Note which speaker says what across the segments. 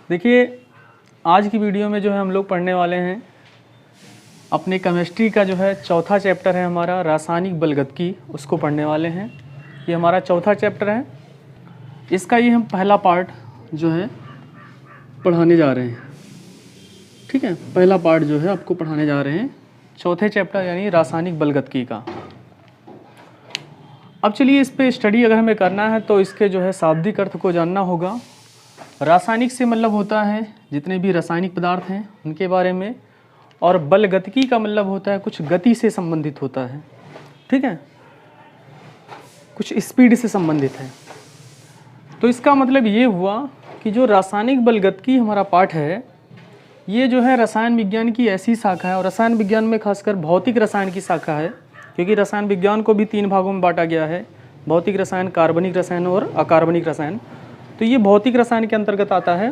Speaker 1: देखिए, आज की वीडियो में जो है हम लोग पढ़ने वाले हैं अपने केमिस्ट्री का जो है चौथा चैप्टर है हमारा रासायनिक बलगतकी, उसको पढ़ने वाले हैं। ये हमारा चौथा चैप्टर है, इसका ये हम पहला पार्ट जो है पढ़ाने जा रहे हैं। ठीक है, पहला पार्ट जो है आपको पढ़ाने जा रहे हैं चौथे चैप्टर यानी रासायनिक बलगतकी का। अब चलिए इस पे स्टडी अगर हमें करना है तो इसके जो है शाब्दिक अर्थ को जानना होगा। रासायनिक से मतलब होता है जितने भी रासायनिक पदार्थ हैं उनके बारे में, और बलगतकी का मतलब होता है कुछ गति से संबंधित होता है। ठीक है, कुछ स्पीड से संबंधित है। तो इसका मतलब ये हुआ कि जो रासायनिक बलगतकी हमारा पाठ है ये जो है रसायन विज्ञान की ऐसी शाखा है, और रसायन विज्ञान में खासकर भौतिक रसायन की शाखा है, क्योंकि रसायन विज्ञान को भी 3 भागों में बांटा गया है, भौतिक रसायन, कार्बनिक रसायन और अकार्बनिक रसायन। तो ये भौतिक रसायन के अंतर्गत आता है।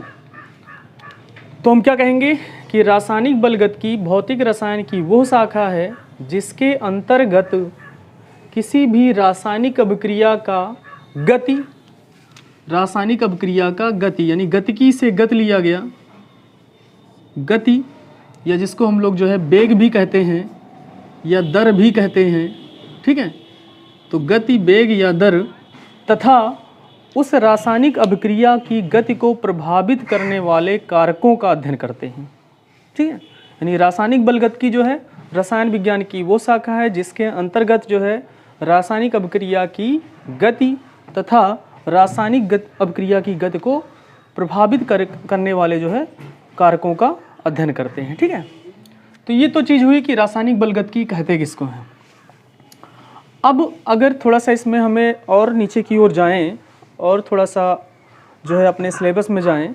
Speaker 1: तो हम क्या कहेंगे कि रासायनिक बलगतकी भौतिक रसायन की वो शाखा है जिसके अंतर्गत किसी भी रासायनिक अभिक्रिया का गति, रासायनिक अभिक्रिया का गति यानी गतिकी से गति लिया गया, गति या जिसको हम लोग जो है वेग भी कहते हैं या दर भी कहते हैं। ठीक है, तो गति, वेग या दर तथा उस रासायनिक अभिक्रिया की गति को प्रभावित करने वाले कारकों का अध्ययन करते हैं। ठीक है, यानी रासायनिक बलगतकी जो है रसायन विज्ञान की वो शाखा है जिसके अंतर्गत जो है रासायनिक अभिक्रिया की गति तथा रासायनिक अभिक्रिया की गति को प्रभावित करने वाले जो है कारकों का अध्ययन करते हैं। ठीक है, तो ये तो चीज़ हुई कि रासायनिक बलगतकी कहते किसको हैं। अब अगर थोड़ा सा इसमें हमें और नीचे की ओर जाएं और थोड़ा सा जो है अपने सिलेबस में जाएं,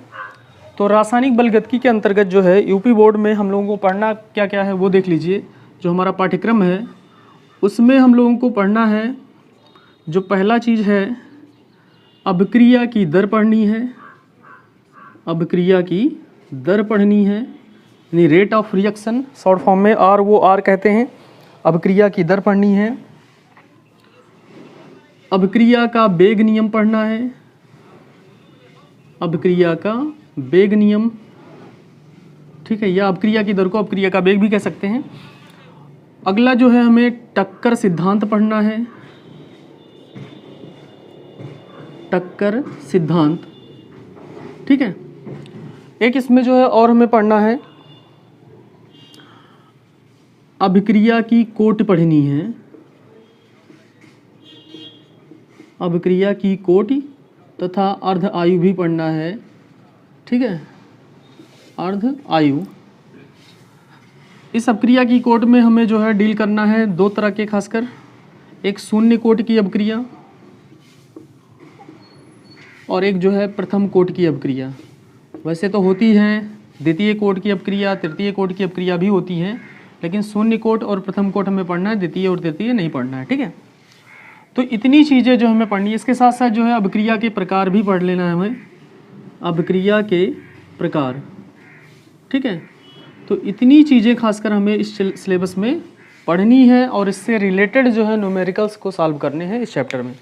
Speaker 1: तो रासायनिक बलगतकी के अंतर्गत जो है यूपी बोर्ड में हम लोगों को पढ़ना क्या क्या है वो देख लीजिए। जो हमारा पाठ्यक्रम है उसमें हम लोगों को पढ़ना है, जो पहला चीज़ है अभिक्रिया की दर पढ़नी है, अभिक्रिया की दर पढ़नी है यानी rate of reaction, short form में आर कहते हैं। अभिक्रिया की दर पढ़नी है, अभिक्रिया का वेग नियम पढ़ना है, अभिक्रिया का वेग नियम। ठीक है, या अभिक्रिया की दर को अभिक्रिया का वेग भी कह सकते हैं। अगला जो है हमें टक्कर सिद्धांत पढ़ना है, टक्कर सिद्धांत। ठीक है, एक इसमें जो है और हमें पढ़ना है अभिक्रिया की कोटि पढ़नी है, अभिक्रिया की कोटि तथा अर्ध आयु भी पढ़ना है। ठीक है, अर्ध आयु। इस अभिक्रिया की कोटि में हमें जो है डील करना है 2 तरह के, खासकर एक शून्य कोटि की अभिक्रिया और एक जो है प्रथम कोटि की अभिक्रिया। वैसे तो होती हैं द्वितीय कोटि की अभिक्रिया, तृतीय कोटि की अभिक्रिया भी होती हैं, लेकिन शून्य कोटि और प्रथम कोटि हमें पढ़ना है, द्वितीय और तृतीय नहीं पढ़ना है। ठीक है, तो इतनी चीज़ें जो हमें पढ़नी है। इसके साथ साथ जो है अभिक्रिया के प्रकार भी पढ़ लेना है हमें, अभिक्रिया के प्रकार। ठीक है, तो इतनी चीज़ें खासकर हमें इस सिलेबस में पढ़नी है और इससे रिलेटेड जो है न्यूमेरिकल्स को सॉल्व करने हैं इस चैप्टर में।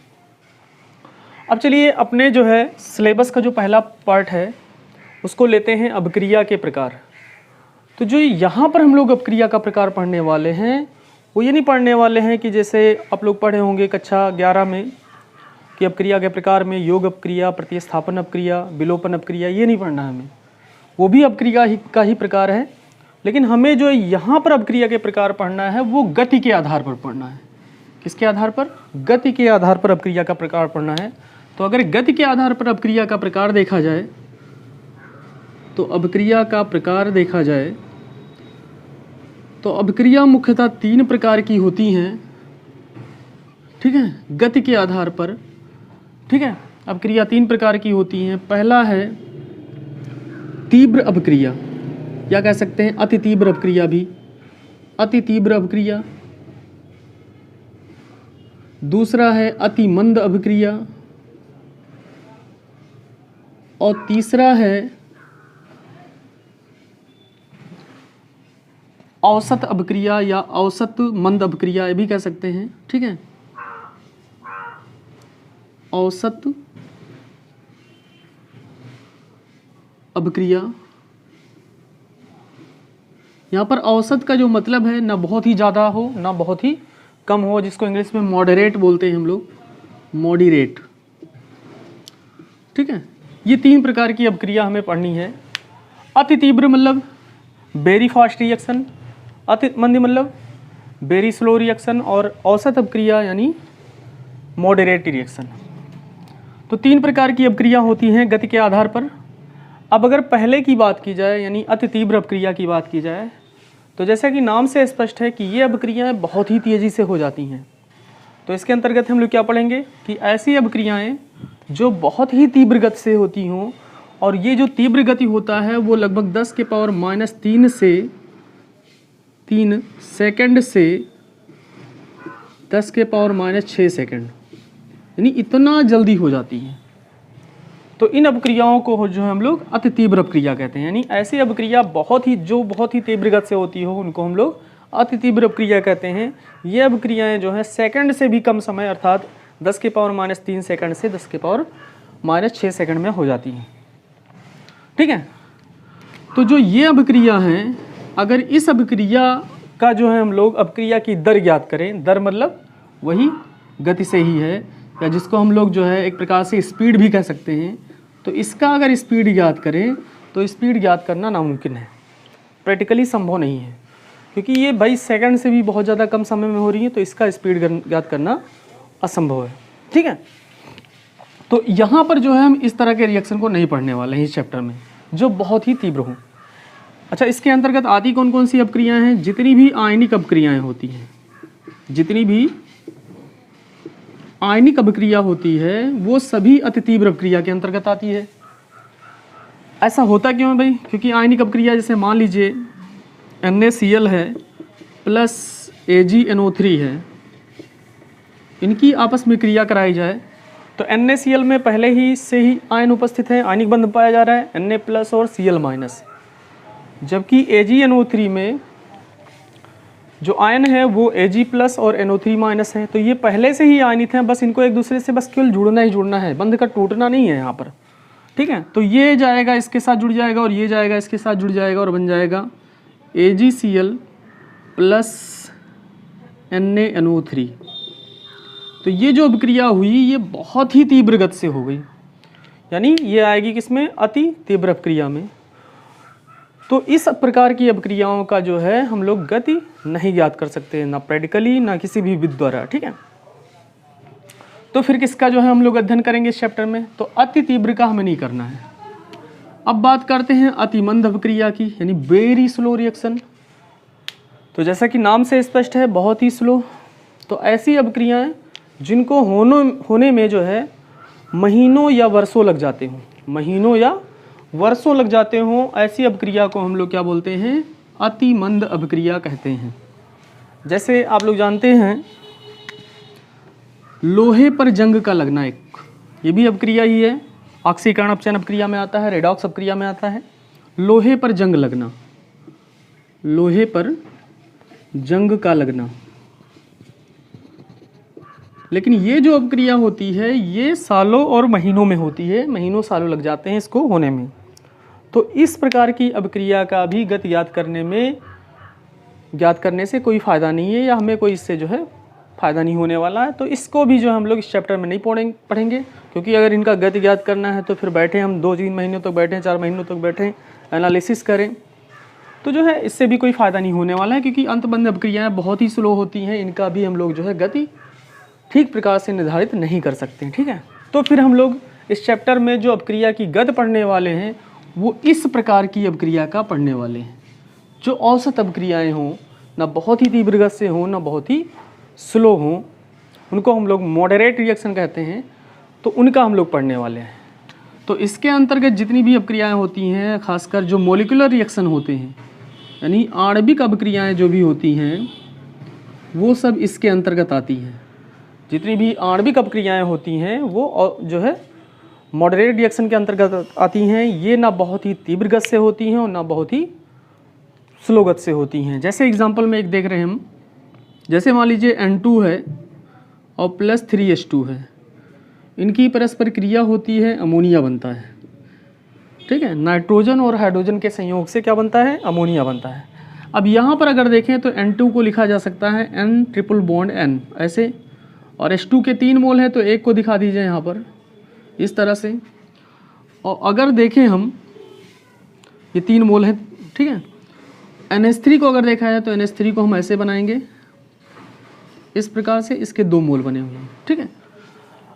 Speaker 1: अब चलिए अपने जो है सिलेबस का जो पहला पार्ट है उसको लेते हैं अभिक्रिया के प्रकार। तो जो यहाँ पर हम लोग अभिक्रिया का प्रकार पढ़ने वाले हैं वो ये नहीं पढ़ने वाले हैं कि जैसे आप लोग पढ़े होंगे कक्षा 11 में कि अभिक्रिया के प्रकार में योग अभिक्रिया, प्रतिस्थापन अभिक्रिया, विलोपन अभिक्रिया, ये नहीं पढ़ना है हमें। वो भी अभिक्रिया का ही प्रकार है, लेकिन हमें जो यहाँ पर अभिक्रिया के प्रकार पढ़ना है वो गति के आधार पर पढ़ना है। किसके आधार पर? गति के आधार पर अभिक्रिया का प्रकार पढ़ना है। तो अगर गति के आधार पर अभिक्रिया का प्रकार देखा जाए, तो अभिक्रिया का प्रकार देखा जाए तो अभिक्रिया मुख्यतः 3 प्रकार की होती हैं। ठीक है, गति के आधार पर। ठीक है, अभिक्रिया 3 प्रकार की होती हैं। पहला है तीव्र अभिक्रिया, या कह सकते हैं अति तीव्र अभिक्रिया भी, अति तीव्र अभिक्रिया। दूसरा है अति मंद अभिक्रिया, और तीसरा है औसत अभिक्रिया या औसत मंद अभिक्रिया, ये भी कह सकते हैं। ठीक है, औसत अभिक्रिया। यहाँ पर औसत का जो मतलब है ना बहुत ही ज़्यादा हो ना बहुत ही कम हो, जिसको इंग्लिश में मॉडरेट बोलते हैं हम लोग, मॉडरेट। ठीक है, ये 3 प्रकार की अभिक्रिया हमें पढ़नी है। अति तीव्र मतलब वेरी फास्ट रिएक्शन, अति मंद मतलब वेरी स्लो रिएक्शन, और औसत अभिक्रिया यानी मॉडरेट रिएक्शन। तो 3 प्रकार की अभिक्रिया होती हैं गति के आधार पर। अब अगर पहले की बात की जाए यानी अति तीव्र अभिक्रिया की बात की जाए, तो जैसा कि नाम से स्पष्ट है कि ये अभिक्रियाएं बहुत ही तेज़ी से हो जाती हैं। तो इसके अंतर्गत हम लोग क्या पढ़ेंगे कि ऐसी अभिक्रियाएं जो बहुत ही तीव्र गति से होती हों, और ये जो तीव्र गति होता है वो लगभग 10 के पावर -3 से 3 सेकंड से 10 के पावर -6 सेकंड, यानी इतना जल्दी हो जाती है। तो इन अभिक्रियाओं को जो है हम लोग अति तीव्र अभिक्रिया कहते हैं। यानी ऐसी अभिक्रिया बहुत ही तीव्र गति से होती हो उनको हम लोग अति तीव्र अभिक्रिया कहते हैं। ये अभिक्रियाएं जो हैं सेकंड से भी कम समय अर्थात 10 के पावर -3 सेकंड से 10 के पावर -6 सेकंड में हो जाती हैं। ठीक है, तो जो ये अभिक्रिया हैं, अगर इस अभिक्रिया का जो है हम लोग अभिक्रिया की दर ज्ञात करें, दर मतलब वही गति से ही है, या जिसको हम लोग जो है एक प्रकार से स्पीड भी कह सकते हैं। तो इसका अगर स्पीड ज्ञात करें तो स्पीड ज्ञात करना नामुमकिन है, प्रैक्टिकली संभव नहीं है, क्योंकि ये 22 सेकंड से भी बहुत ज़्यादा कम समय में हो रही है, तो इसका स्पीड ज्ञात करना असंभव है। ठीक है, तो यहाँ पर जो है हम इस तरह के रिएक्शन को नहीं पढ़ने वाले हैं इस चैप्टर में, जो बहुत ही तीव्र हों। अच्छा, इसके अंतर्गत आती कौन कौन सी अभिक्रियाएँ हैं? जितनी भी आयनिक अभिक्रियाएँ होती हैं, जितनी भी आयनिक अभिक्रिया होती है वो सभी अति तीव्र अभिक्रिया के अंतर्गत आती है। ऐसा होता क्यों है भाई? क्योंकि आयनिक अभिक्रिया जैसे मान लीजिए NaCl है प्लस AgNO3 है, इनकी आपस में क्रिया कराई जाए तो NaCl में पहले ही से ही आयन उपस्थित है, आयनिक बंध पाया जा रहा है Na+ और Cl-, जबकि AgNO3 में जो आयन है वो Ag+ और NO3- है। तो ये पहले से ही आयनित हैं, बस इनको एक दूसरे से बस केवल जुड़ना ही जुड़ना है, बंध का टूटना नहीं है यहाँ पर। ठीक है, तो ये जाएगा इसके साथ जुड़ जाएगा और ये जाएगा इसके साथ जुड़ जाएगा और बन जाएगा AgCl + NaNO3। तो ये जो अभिक्रिया हुई ये बहुत ही तीव्र गति से हो गई, यानी ये आएगी किसमें? अति तीव्र अभिक्रिया में। तो इस प्रकार की अभिक्रियाओं का जो है हम लोग गति नहीं ज्ञात कर सकते, ना प्रैक्टिकली ना किसी भी विधि द्वारा। ठीक है, तो फिर किसका जो है हम लोग अध्ययन करेंगे इस चैप्टर में? तो अति तीव्र का हमें नहीं करना है। अब बात करते हैं अति मंद अभिक्रिया की, यानी वेरी स्लो रिएक्शन। तो जैसा कि नाम से स्पष्ट है, बहुत ही स्लो। तो ऐसी अभिक्रियाएं जिनको होने में जो है महीनों या वर्षों लग जाते हों, महीनों या वर्षों लग जाते हों, ऐसी अभिक्रिया को हम लोग क्या बोलते हैं? अति मंद अभिक्रिया कहते हैं। जैसे आप लोग जानते हैं लोहे पर जंग का लगना, एक ये भी अभिक्रिया ही है, ऑक्सीकरण अपचयन अभिक्रिया में आता है, रेडॉक्स अभिक्रिया में आता है। लोहे पर जंग लगना, लोहे पर जंग का लगना। लेकिन ये जो अभिक्रिया होती है ये सालों और महीनों में होती है, महीनों सालों लग जाते हैं इसको होने में। तो इस प्रकार की अभिक्रिया का भी गति ज्ञात करने से कोई फ़ायदा नहीं है, या हमें कोई इससे जो है फ़ायदा नहीं होने वाला है। तो इसको भी जो हम लोग इस चैप्टर में नहीं पढ़ेंगे, क्योंकि अगर इनका गति ज्ञात करना है तो फिर बैठे हम 2-3 महीनों तक बैठें, 4 महीनों तक बैठें, एनालिसिस करें, तो जो है इससे भी कोई फ़ायदा नहीं होने वाला है, क्योंकि अंतबंध अभिक्रियाएँ बहुत ही स्लो होती हैं, इनका भी हम लोग जो है गति ठीक प्रकार से निर्धारित नहीं कर सकते हैं। ठीक है, तो फिर हम लोग इस चैप्टर में जो अभिक्रिया की गति पढ़ने वाले हैं वो इस प्रकार की अभिक्रिया का पढ़ने वाले हैं, जो औसत अभिक्रियाएं हों, ना बहुत ही तीव्र गति से हों ना बहुत ही स्लो हों, उनको हम लोग मॉडरेट रिएक्शन कहते हैं, तो उनका हम लोग पढ़ने वाले हैं। तो इसके अंतर्गत जितनी भी अभिक्रियाएं होती हैं, खासकर जो मॉलिक्यूलर रिएक्शन होते हैं, यानी आणविक अभिक्रियाएं जो भी होती हैं वो सब इसके अंतर्गत आती हैं। जितनी भी आणविक अभिक्रियाएं होती हैं वो जो है मॉडरेट रिएक्शन के अंतर्गत आती हैं। ये ना बहुत ही तीव्र गति से होती हैं और ना बहुत ही स्लो गति से होती हैं। जैसे एग्जांपल में एक देख रहे हैं हम, जैसे मान लीजिए N2 है और प्लस 3H2 है, इनकी परस्पर क्रिया होती है, अमोनिया बनता है। ठीक है, नाइट्रोजन और हाइड्रोजन के संयोग से क्या बनता है, अमोनिया बनता है। अब यहाँ पर अगर देखें तो N2 को लिखा जा सकता है N ट्रिपल बॉन्ड N ऐसे, और H2 के 3 मोल है तो एक को दिखा दीजिए यहाँ पर इस तरह से। और अगर देखें हम ये 3 मोल है, ठीक है। NH3 को अगर देखा है तो NH3 को हम ऐसे बनाएंगे इस प्रकार से, इसके 2 मोल बने हुए हैं, ठीक है।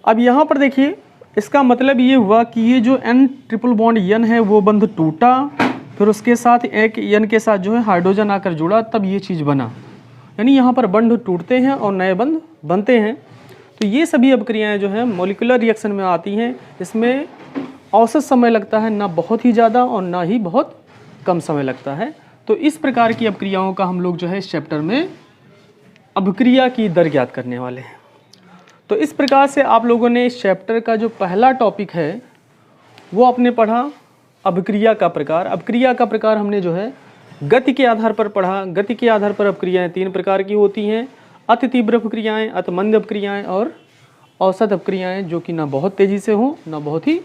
Speaker 1: अब यहाँ पर देखिए इसका मतलब ये हुआ कि ये जो N ट्रिपल बॉन्ड N है वो बंध टूटा, फिर उसके साथ एक N के साथ जो है हाइड्रोजन आकर जुड़ा, तब ये चीज़ बना। यानी यहाँ पर बंध टूटते हैं और नए बंध बनते हैं। तो ये सभी अभिक्रियाएं जो है मॉलिक्यूलर रिएक्शन में आती हैं। इसमें औसत समय लगता है ना बहुत ही ज़्यादा और ना ही बहुत कम समय लगता है। तो इस प्रकार की अभिक्रियाओं का हम लोग जो है इस चैप्टर में अभिक्रिया की दर ज्ञात करने वाले हैं। तो इस प्रकार से आप लोगों ने इस चैप्टर का जो पहला टॉपिक है वो आपने पढ़ा अभिक्रिया का प्रकार। अभिक्रिया का प्रकार हमने जो है गति के आधार पर पढ़ा। गति के आधार पर अभिक्रियाएं 3 प्रकार की होती हैं, अति तीव्र अभिक्रियाएं, अति मंद अभिक्रियाएं और औसत अभिक्रियाएं, जो कि ना बहुत तेज़ी से हों ना बहुत ही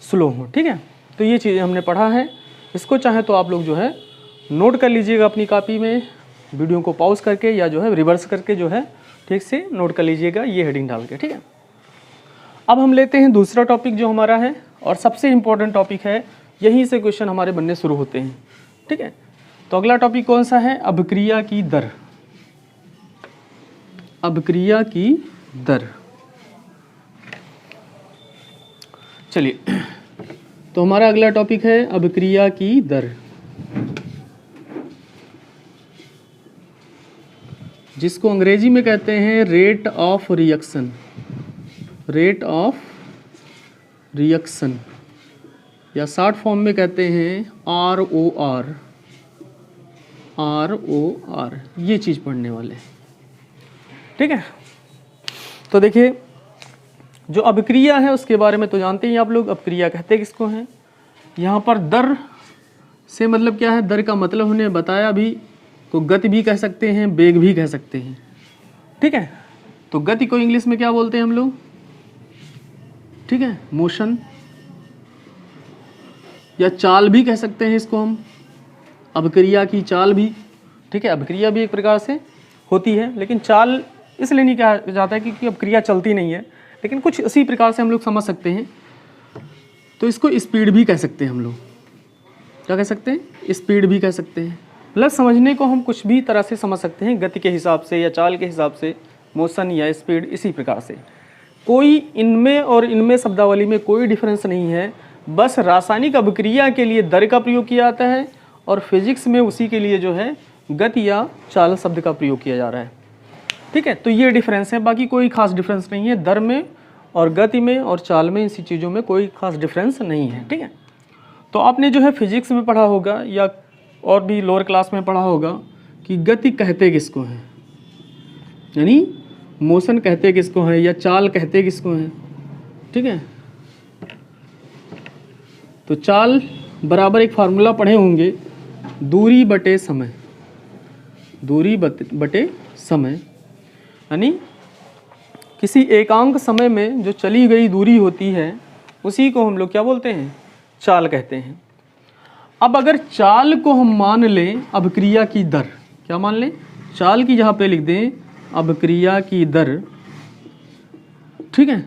Speaker 1: स्लो हों, ठीक है। तो ये चीज़ें हमने पढ़ा है। इसको चाहे तो आप लोग जो है नोट कर लीजिएगा अपनी कॉपी में, वीडियो को पॉज करके या जो है रिवर्स करके जो है ठीक से नोट कर लीजिएगा ये हेडिंग डाल के, ठीक है। अब हम लेते हैं दूसरा टॉपिक जो हमारा है और सबसे इम्पोर्टेंट टॉपिक है, यहीं से क्वेश्चन हमारे बनने शुरू होते हैं, ठीक है। तो अगला टॉपिक कौन सा है, अभिक्रिया की दर। अभिक्रिया की दर, चलिए तो हमारा अगला टॉपिक है अभिक्रिया की दर, जिसको अंग्रेजी में कहते हैं rate of reaction. Rate of reaction या शॉर्ट फॉर्म में कहते हैं ROR। ROR ये चीज़ पढ़ने वाले, ठीक है। तो देखिए जो अभिक्रिया है उसके बारे में तो जानते ही आप लोग, अभिक्रिया कहते किसको हैं। यहाँ पर दर से मतलब क्या है, दर का मतलब हमने बताया भी, तो गति भी कह सकते हैं, वेग भी कह सकते हैं, ठीक है। तो गति को इंग्लिश में क्या बोलते हैं हम लोग, ठीक है, मोशन, या चाल भी कह सकते हैं इसको हम, अभिक्रिया की चाल भी, ठीक है। अभिक्रिया भी एक प्रकार से होती है, लेकिन चाल इसलिए नहीं कहा जाता है क्योंकि अभिक्रिया चलती नहीं है, लेकिन कुछ इसी प्रकार से हम लोग समझ सकते हैं। तो इसको स्पीड भी कह सकते हैं हम लोग, क्या कह सकते हैं, स्पीड भी कह सकते हैं। मतलब समझने को हम कुछ भी तरह से समझ सकते हैं, गति के हिसाब से या चाल के हिसाब से, मोशन या स्पीड, इसी प्रकार से। कोई इनमें और इनमें शब्दावली में कोई डिफरेंस नहीं है, बस रासायनिक अभिक्रिया के लिए दर का प्रयोग किया जाता है और फिजिक्स में उसी के लिए जो है गति या चाल शब्द का प्रयोग किया जा रहा है, ठीक है। तो ये डिफरेंस है, बाकी कोई खास डिफरेंस नहीं है। दर में और गति में और चाल में, इसी चीज़ों में कोई खास डिफरेंस नहीं है, ठीक है। तो आपने जो है फिजिक्स में पढ़ा होगा या और भी लोअर क्लास में पढ़ा होगा कि गति कहते किसको हैं, यानी मोशन कहते किसको हैं या चाल कहते किसको हैं, ठीक है। तो चाल बराबर एक फार्मूला पढ़े होंगे, दूरी बटे समय। दूरी बटे समय, यानी किसी एकांक समय में जो चली गई दूरी होती है उसी को हम लोग क्या बोलते हैं, चाल कहते हैं। अब अगर चाल को हम मान लें अभिक्रिया की दर, क्या मान लें, चाल की जहाँ पे लिख दें अभिक्रिया की दर, ठीक है।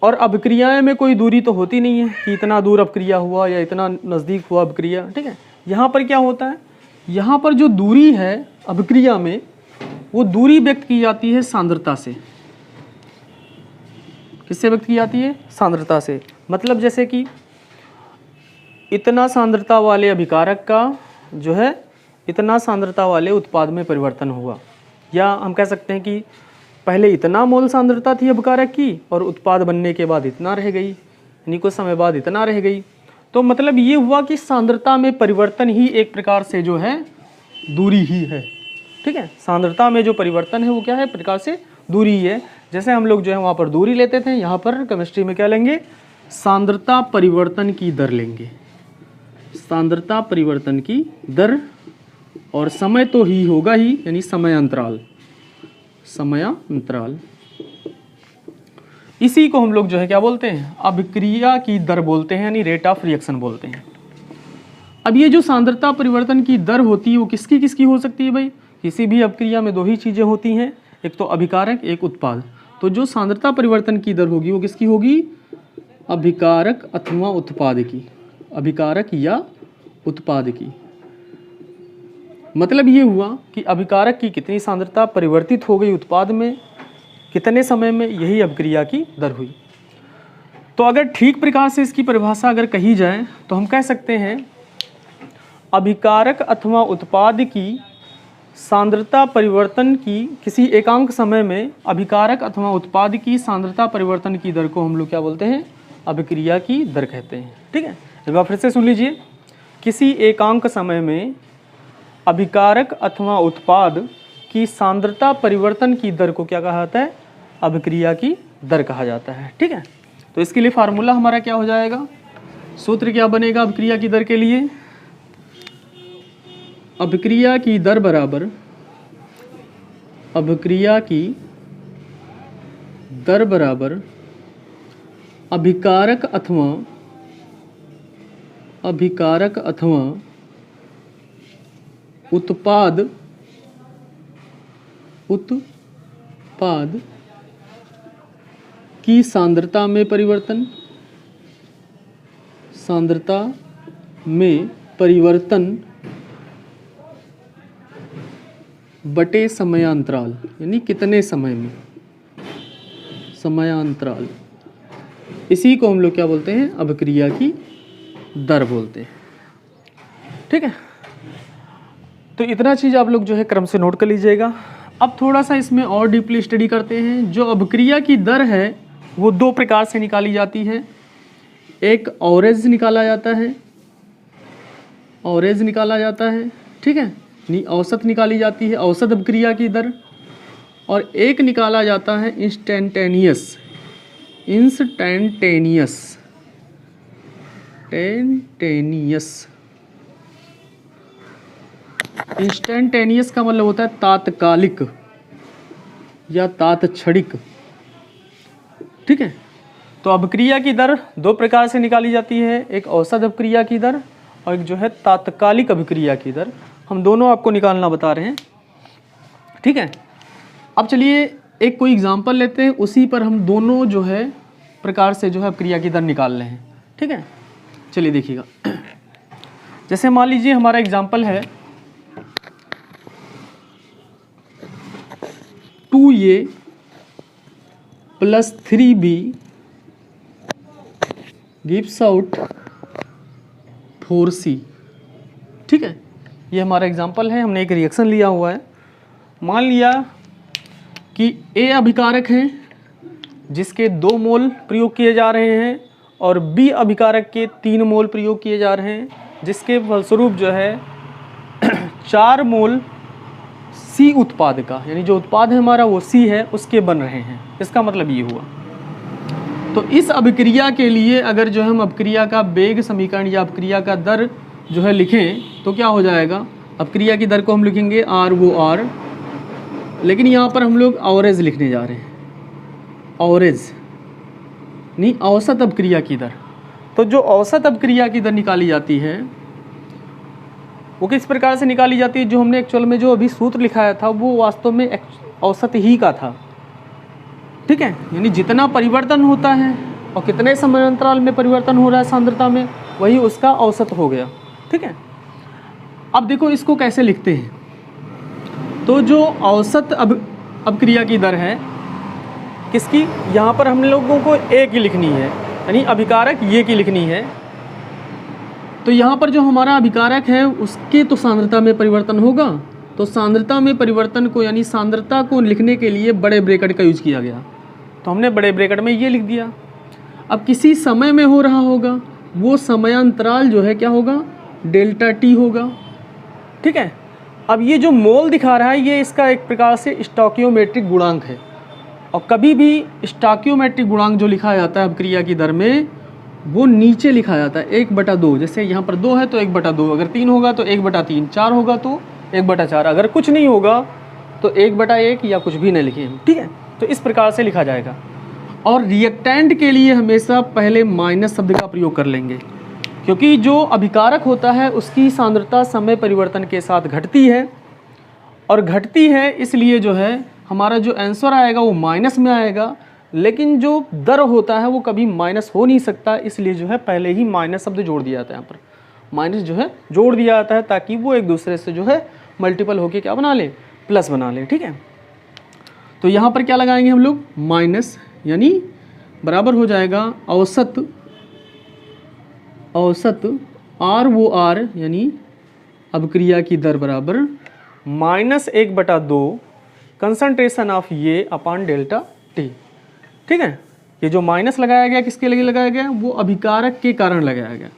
Speaker 1: और अभिक्रियाएं में कोई दूरी तो होती नहीं है कि इतना दूर अभिक्रिया हुआ या इतना नज़दीक हुआ अभिक्रिया, ठीक है। यहाँ पर क्या होता है, यहाँ पर जो दूरी है अभिक्रिया में, वो दूरी व्यक्त की जाती है सांद्रता से। किससे व्यक्त की जाती है, सांद्रता से। मतलब जैसे कि इतना सांद्रता वाले अभिकारक का जो है इतना सांद्रता वाले उत्पाद में परिवर्तन हुआ, या हम कह सकते हैं कि पहले इतना मोल सांद्रता थी अभिकारक की और उत्पाद बनने के बाद इतना रह गई, यानी कुछ समय बाद इतना रह गई। तो मतलब ये हुआ कि सांद्रता में परिवर्तन ही एक प्रकार से जो है दूरी ही है, ठीक है। सांद्रता में जो परिवर्तन है वो क्या है, प्रकार से दूरी ही है। जैसे हम लोग जो है वहाँ पर दूरी लेते थे, यहाँ पर केमिस्ट्री में क्या लेंगे, सांद्रता परिवर्तन की दर लेंगे। सांद्रता परिवर्तन की दर, और समय तो ही होगा ही, यानी समय अंतराल। समय अंतराल इसी को हम लोग जो है क्या बोलते हैं, अभिक्रिया की दर बोलते हैं, यानी रेट ऑफ रिएक्शन बोलते हैं। अब ये जो सांद्रता परिवर्तन की दर होती है वो किसकी किसकी हो सकती है भाई, किसी भी अभिक्रिया में दो ही चीज़ें होती हैं, एक तो अभिकारक एक उत्पाद। तो जो सांद्रता परिवर्तन की दर होगी वो किसकी होगी, अभिकारक अथवा उत्पाद की, अभिकारक या उत्पाद की। मतलब ये हुआ कि अभिकारक की कितनी सांद्रता परिवर्तित हो गई उत्पाद में, कितने समय में, यही अभिक्रिया की दर हुई। तो अगर ठीक प्रकार से इसकी परिभाषा अगर कही जाए तो हम कह सकते हैं अभिकारक अथवा उत्पाद की सांद्रता परिवर्तन की किसी एकांक समय में अभिकारक अथवा उत्पाद की सांद्रता परिवर्तन की दर को हम लोग क्या बोलते हैं, अभिक्रिया की दर कहते हैं। ठीक है, एक बार फिर से सुन लीजिए, किसी एकांक समय में अभिकारक अथवा उत्पाद की सांद्रता परिवर्तन की दर को क्या कहा जाता है, अभिक्रिया की दर कहा जाता है। ठीक है, तो इसके लिए फार्मूला हमारा क्या हो जाएगा, सूत्र क्या बनेगा अभिक्रिया की दर के लिए, अभिक्रिया की दर बराबर, अभिक्रिया की दर बराबर अभिकारक अथवा उत्पाद की सांद्रता में परिवर्तन, सांद्रता में परिवर्तन बटे समयांतराल, यानी कितने समय में, समयांतराल, इसी को हम लोग क्या बोलते हैं, अभिक्रिया की दर बोलते हैं। ठीक है, तो इतना चीज़ आप लोग जो है क्रम से नोट कर लीजिएगा। अब थोड़ा सा इसमें और डीपली स्टडी करते हैं। जो अभिक्रिया की दर है वो दो प्रकार से निकाली जाती है, एक एवरेज निकाला जाता है, एवरेज निकाला जाता है, ठीक है, औसत निकाली जाती है, औसत अभिक्रिया की दर, और एक निकाला जाता है इंस्टेंटेनियस का मतलब होता है तात्कालिक या तात्क्षणिक। ठीक है, तो अभिक्रिया की दर दो प्रकार से निकाली जाती है, एक औसत अभिक्रिया की दर और एक जो है तात्कालिक अभिक्रिया की दर। हम दोनों आपको निकालना बता रहे हैं। ठीक है, अब चलिए एक कोई एग्जांपल लेते हैं, उसी पर हम दोनों जो है प्रकार से जो है अभिक्रिया की दर निकाल रहे हैं। ठीक है, चलिए देखिएगा, जैसे मान लीजिए हमारा एग्जांपल है 2A + 3B gives out 4C। ठीक है, ये हमारा एग्जांपल है, हमने एक रिएक्शन लिया हुआ है। मान लिया कि A अभिकारक है जिसके 2 मोल प्रयोग किए जा रहे हैं और B अभिकारक के 3 मोल प्रयोग किए जा रहे हैं, जिसके फलस्वरूप जो है 4 मोल C उत्पाद का, यानी जो उत्पाद है हमारा वो C है, उसके बन रहे हैं। इसका मतलब ये हुआ। तो इस अभिक्रिया के लिए अगर जो हम अभिक्रिया का वेग समीकरण या अभिक्रिया का दर जो है लिखें तो क्या हो जाएगा, अभिक्रिया की दर को हम लिखेंगे ROR, लेकिन यहाँ पर हम लोग एवरेज लिखने जा रहे हैं, एवरेज नहीं औसत अभिक्रिया की दर। तो जो औसत अभिक्रिया की दर निकाली जाती है वो किस प्रकार से निकाली जाती है, जो हमने एक्चुअल में जो अभी सूत्र लिखाया था वो वास्तव में औसत ही का था। ठीक है, यानी जितना परिवर्तन होता है और कितने समय अंतराल में परिवर्तन हो रहा है सांद्रता में, वही उसका औसत हो गया। ठीक है, अब देखो इसको कैसे लिखते हैं। तो जो औसत अभिक्रिया की दर है किसकी, यहाँ पर हम लोगों को A की लिखनी है, यानी अभिकारक ये की लिखनी है। तो यहाँ पर जो हमारा अभिकारक है उसके तो सांद्रता में परिवर्तन होगा, तो सांद्रता में परिवर्तन को यानी सांद्रता को लिखने के लिए बड़े ब्रैकेट का यूज किया गया, तो हमने बड़े ब्रैकेट में ये लिख दिया। अब किसी समय में हो रहा होगा, वो समयांतराल जो है क्या होगा, डेल्टा टी होगा। ठीक है, अब ये जो मोल दिखा रहा है ये इसका एक प्रकार से स्टोइकियोमेट्रिक गुणांक है, और कभी भी स्टोइकियोमेट्रिक गुणांक जो लिखा जाता है अभिक्रिया की दर में वो नीचे लिखा जाता है 1/2। जैसे यहाँ पर 2 है तो 1/2, अगर 3 होगा तो 1/3, 4 होगा तो 1/4, अगर कुछ नहीं होगा तो 1/1 या कुछ भी नहीं लिखे। ठीक है, तो इस प्रकार से लिखा जाएगा। और रिएक्टेंट के लिए हमेशा पहले माइनस शब्द का प्रयोग कर लेंगे, क्योंकि जो अभिकारक होता है उसकी सांद्रता समय परिवर्तन के साथ घटती है, और घटती है इसलिए जो है हमारा जो आंसर आएगा वो माइनस में आएगा, लेकिन जो दर होता है वो कभी माइनस हो नहीं सकता, इसलिए जो है पहले ही माइनस शब्द जोड़ दिया जाता है। यहाँ पर माइनस जो है जोड़ दिया जाता है ताकि वो एक दूसरे से जो है मल्टीपल होके क्या बना ले, प्लस बना ले। ठीक है, तो यहाँ पर क्या लगाएंगे हम लोग, माइनस, यानी बराबर हो जाएगा औसत आर वो आर यानी अभिक्रिया की दर बराबर -1/2 कंसंट्रेशन ऑफ ये अपॉन डेल्टा टी। ठीक है, ये जो माइनस लगाया गया किसके लिए लगाया गया, वो अभिकारक के कारण लगाया गया।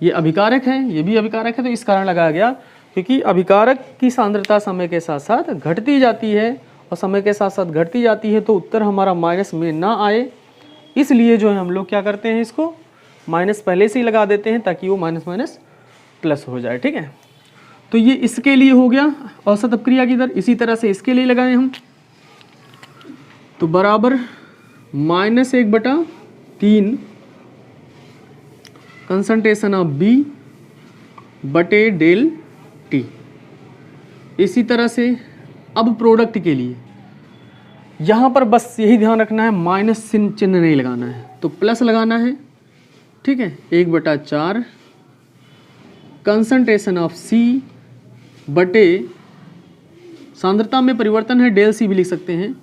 Speaker 1: ये अभिकारक है, ये भी अभिकारक है, तो इस कारण लगाया गया क्योंकि अभिकारक की सांद्रता समय के साथ साथ घटती जाती है, और समय के साथ साथ घटती जाती है तो उत्तर हमारा माइनस में ना आए, इसलिए जो है हम लोग क्या करते हैं, इसको माइनस पहले से ही लगा देते हैं ताकि वो माइनस माइनस प्लस हो जाए। ठीक है, तो ये इसके लिए हो गया औसत अपक्रिया की दर। इसी तरह से इसके लिए लगाएं हम, तो बराबर -1/3 कंसंट्रेशन ऑफ बी बटे डेल टी। इसी तरह से अब प्रोडक्ट के लिए यहाँ पर बस यही ध्यान रखना है, माइनस चिन्ह नहीं लगाना है, तो प्लस लगाना है। ठीक है, 1/4 कंसंट्रेशन ऑफ सी बटे सांद्रता में परिवर्तन है, डेल सी भी लिख सकते हैं।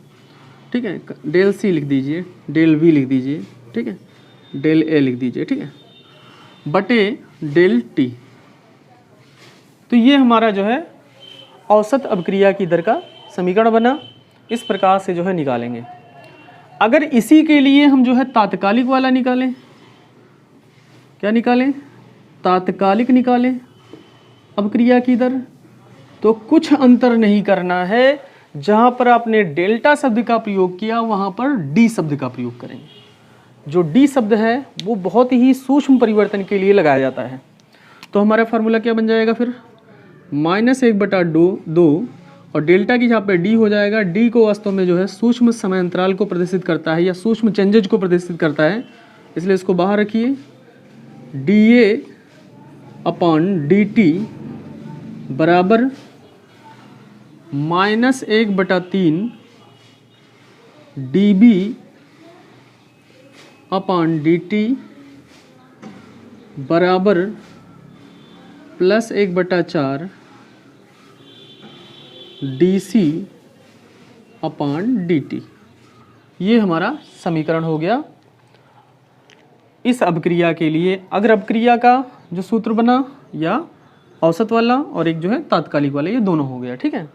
Speaker 1: ठीक है, डेल सी लिख दीजिए, डेल वी लिख दीजिए, ठीक है, डेल ए लिख दीजिए, ठीक है, बटे डेल टी। तो ये हमारा जो है औसत अभिक्रिया की दर का समीकरण बना। इस प्रकार से जो है निकालेंगे। अगर इसी के लिए हम जो है तात्कालिक वाला निकालें, क्या निकालें, तात्कालिक निकालें अभिक्रिया की दर, तो कुछ अंतर नहीं करना है, जहाँ पर आपने डेल्टा शब्द का प्रयोग किया वहाँ पर डी शब्द का प्रयोग करेंगे। जो डी शब्द है वो बहुत ही सूक्ष्म परिवर्तन के लिए लगाया जाता है। तो हमारा फार्मूला क्या बन जाएगा फिर, -1/2 और डेल्टा की जहाँ पे डी हो जाएगा। डी को वास्तव में जो है सूक्ष्म समय अंतराल को प्रदर्शित करता है या सूक्ष्म चेंजेज को प्रदर्शित करता है, इसलिए इसको बाहर रखिए। dA/dt बराबर -1/3 dB/dt बराबर +1/4 dC/dt। ये हमारा समीकरण हो गया इस अभिक्रिया के लिए। अग्र अभिक्रिया का जो सूत्र बना या औसत वाला और एक जो है तात्कालिक वाला, ये दोनों हो गया। ठीक है,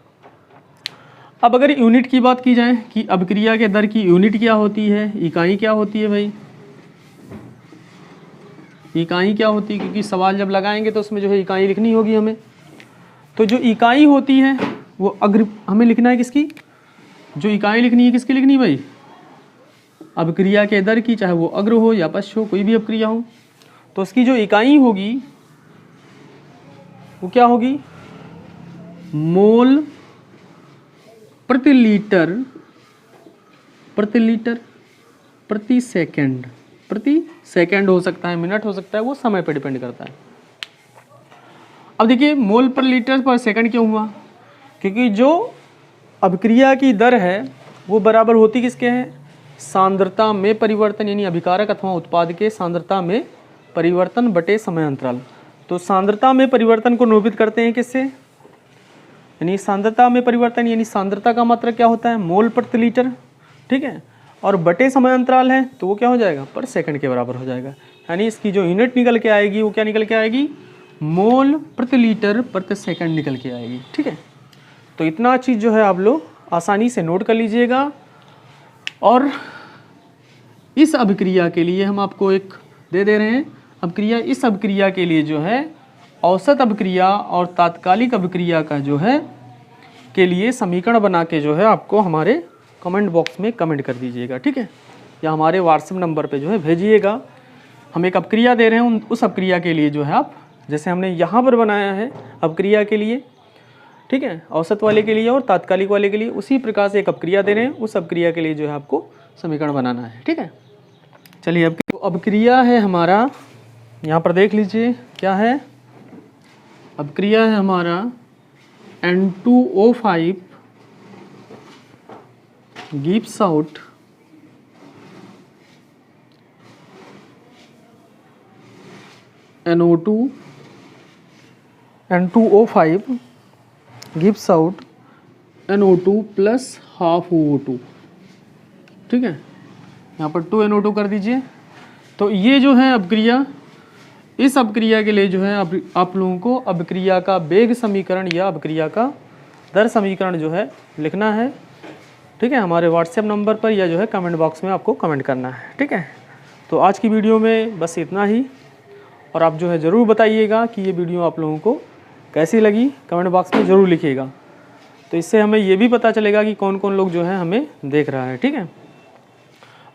Speaker 1: अब अगर यूनिट की बात की जाए कि अभिक्रिया के दर की यूनिट क्या होती है, इकाई क्या होती है भाई, इकाई क्या होती है, क्योंकि सवाल जब लगाएंगे तो उसमें जो है इकाई लिखनी होगी हमें। तो जो इकाई होती है वो अग्र हमें लिखना है किसकी, जो इकाई लिखनी है किसकी लिखनी है भाई, अभिक्रिया के दर की, चाहे वो अग्र हो या पश्च हो, कोई भी अभिक्रिया हो। तो उसकी जो इकाई होगी वो क्या होगी, मोल प्रति लीटर प्रति सेकंड हो सकता है, मिनट हो सकता है, वो समय पर डिपेंड करता है। अब देखिए मोल पर लीटर पर सेकंड क्यों हुआ, क्योंकि जो अभिक्रिया की दर है वो बराबर होती किसके है, सांद्रता में परिवर्तन, यानी अभिकारक अथवा उत्पाद के सांद्रता में परिवर्तन बटे समय अंतराल। तो सांद्रता में परिवर्तन को निरूपित करते हैं किससे, यानी सांद्रता में परिवर्तन, यानी सांद्रता का मात्रक क्या होता है, मोल प्रति लीटर। ठीक है, और बटे समय अंतराल है तो वो क्या हो जाएगा, पर सेकंड के बराबर हो जाएगा। यानी इसकी जो यूनिट निकल के आएगी वो क्या निकल के आएगी, मोल प्रति लीटर प्रति सेकंड निकल के आएगी। ठीक है, तो इतना चीज़ जो है आप लोग आसानी से नोट कर लीजिएगा। और इस अभिक्रिया के लिए हम आपको एक दे दे रहे हैं अभिक्रिया। इस अभिक्रिया के लिए जो है औसत अभिक्रिया और तात्कालिक अभिक्रिया का जो है के लिए समीकरण बना के जो है आपको हमारे कमेंट बॉक्स में कमेंट कर दीजिएगा। ठीक है, या हमारे व्हाट्सएप नंबर पे जो है भेजिएगा। हम एक अभिक्रिया दे रहे हैं, उस अभिक्रिया के लिए जो है आप, जैसे हमने यहाँ पर बनाया है अभिक्रिया के लिए, ठीक है, औसत वाले के लिए और तात्कालिक वाले के लिए। उसी प्रकार से एक अपक्रिया दे रहे हैं, उस अपक्रिया के लिए जो है आपको समीकरण बनाना है। ठीक है, चलिए अब अपक्रिया है हमारा, यहाँ पर देख लीजिए क्या है। अपक्रिया है हमारा N2O5 gives out NO2, N2O5 gives out NO2 plus half O2। ठीक है, यहाँ पर 2NO2 कर दीजिए। तो ये जो है अपक्रिया, इस अपक्रिया के लिए जो है आप लोगों को अपक्रिया का वेग समीकरण या अपक्रिया का दर समीकरण जो है लिखना है। ठीक है, हमारे व्हाट्सएप नंबर पर या जो है कमेंट बॉक्स में आपको कमेंट करना है। ठीक है, तो आज की वीडियो में बस इतना ही, और आप जो है ज़रूर बताइएगा कि ये वीडियो आप लोगों को कैसी लगी, कमेंट बॉक्स में ज़रूर लिखिएगा। तो इससे हमें ये भी पता चलेगा कि कौन कौन लोग जो है हमें देख रहा है। ठीक है,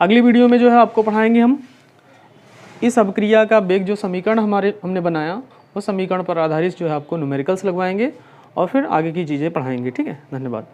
Speaker 1: अगली वीडियो में जो है आपको पढ़ाएंगे हम इस अपक्रिया का वेग जो समीकरण हमने बनाया, वो समीकरण पर आधारित जो है आपको न्यूमेरिकल्स लगवाएंगे और फिर आगे की चीज़ें पढ़ाएंगे। ठीक है, धन्यवाद।